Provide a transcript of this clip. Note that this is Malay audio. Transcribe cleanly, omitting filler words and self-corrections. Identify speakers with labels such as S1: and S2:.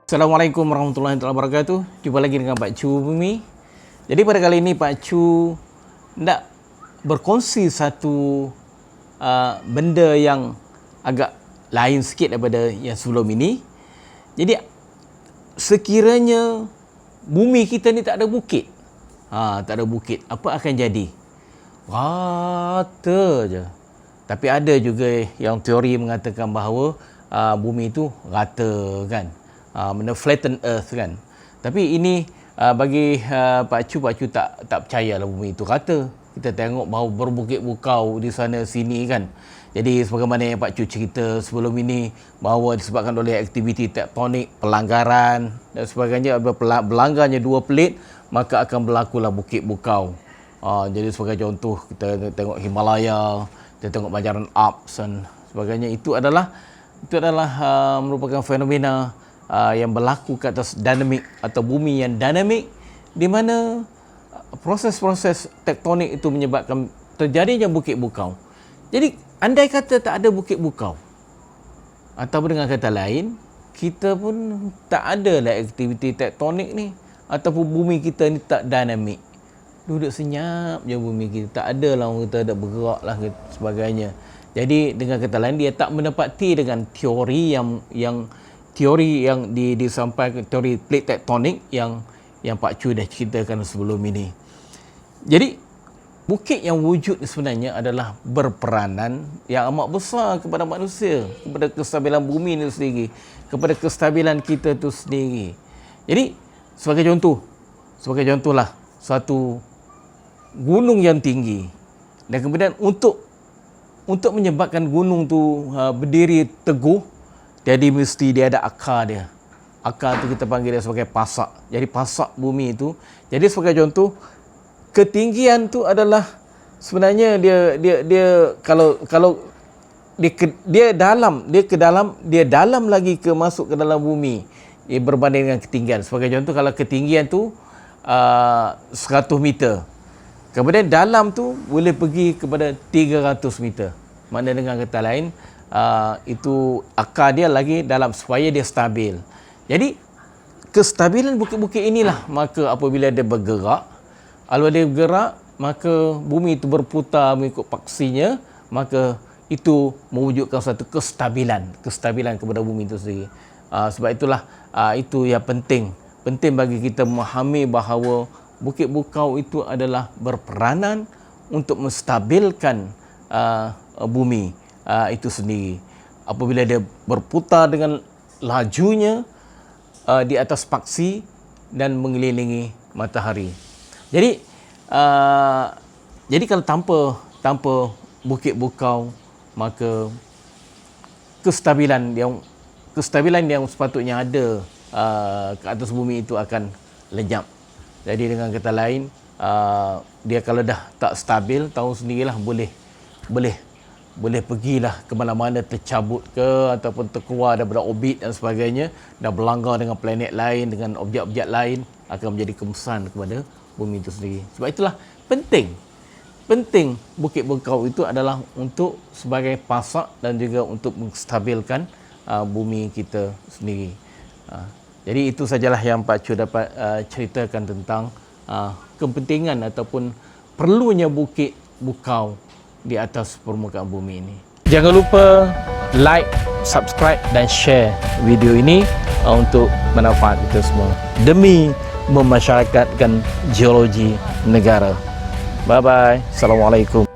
S1: Assalamualaikum warahmatullahi wabarakatuh. Jumpa lagi dengan Pak Chu Bumi. Jadi pada kali ini Pak Chu nak berkongsi satu benda yang agak lain sikit daripada yang sebelum ini. Jadi sekiranya bumi kita ni tak ada bukit, tak ada bukit, apa akan jadi? Rata je. Tapi ada juga yang teori mengatakan bahawa bumi itu rata kan, benda flatten earth kan. Tapi ini bagi Pak Chu tak percayalah bumi itu rata. Kita tengok bahawa berbukit-bukau di sana sini kan. Jadi sebagaimana yang Pak Chu cerita sebelum ini, bahawa disebabkan oleh aktiviti tektonik, pelanggaran dan sebagainya, berlanggarnya dua pelit, maka akan berlakulah bukit-bukau. Jadi sebagai contoh, kita tengok Himalaya, kita tengok banjaran Alps dan sebagainya. Itu adalah merupakan fenomena yang berlaku ke atas dinamik atau bumi yang dinamik, di mana proses-proses tektonik itu menyebabkan terjadinya bukit-bukau. Jadi andai kata tak ada bukit-bukau, atau dengan kata lain, kita pun tak ada lah aktiviti tektonik ni, ataupun bumi kita ni tak dinamik, duduk senyap je bumi kita, tak ada lah orang kata, tak bergerak lah sebagainya. Jadi dengan kata lain, dia tak menepati dengan teori yang disampaikan, teori plate tektonik yang Pak Chu dah ceritakan sebelum ini. Jadi bukit yang wujud sebenarnya adalah berperanan yang amat besar kepada manusia, kepada kestabilan bumi itu sendiri, kepada kestabilan kita itu sendiri. Jadi sebagai contohlah satu gunung yang tinggi, dan kemudian untuk menyebabkan gunung tu berdiri teguh, jadi mesti dia ada akar dia. Akar tu kita panggil dia sebagai pasak. Jadi pasak bumi itu. Jadi sebagai contoh, ketinggian tu adalah sebenarnya dia kalau dia dalam lagi masuk ke dalam bumi, berbanding dengan ketinggian. Sebagai contoh, kalau ketinggian tu 100 meter, kemudian dalam tu boleh pergi kepada 300 meter. Maknanya dengan kata lain, itu akar dia lagi dalam supaya dia stabil. Jadi kestabilan bukit-bukit inilah, maka apabila dia bergerak, maka bumi itu berputar mengikut paksinya, maka itu mewujudkan satu kestabilan kepada bumi itu sendiri. Sebab itulah itu yang penting bagi kita memahami bahawa bukit-bukau itu adalah berperanan untuk menstabilkan bumi itu sendiri. Apabila dia berputar dengan lajunya di atas paksi dan mengelilingi matahari. Jadi kalau tanpa bukit-bukau, maka kestabilan yang sepatutnya ada ke atas bumi itu akan lenyap. Jadi dengan kata lain, dia kalau dah tak stabil, tahu sendirilah, boleh pergilah ke mana-mana, tercabut ke ataupun terkeluar daripada orbit dan sebagainya, dah berlanggar dengan planet lain, dengan objek-objek lain, akan menjadi kemesan kepada bumi itu sendiri. Sebab itulah penting bukit-bukau itu adalah untuk sebagai pasak dan juga untuk menstabilkan bumi kita sendiri. Jadi itu sajalah yang Pak Chu dapat ceritakan tentang kepentingan ataupun perlunya bukit-bukau di atas permukaan bumi ini. Jangan lupa like, subscribe dan share video ini untuk manfaat kita semua, demi memasyarakatkan geologi negara. Bye bye. Assalamualaikum.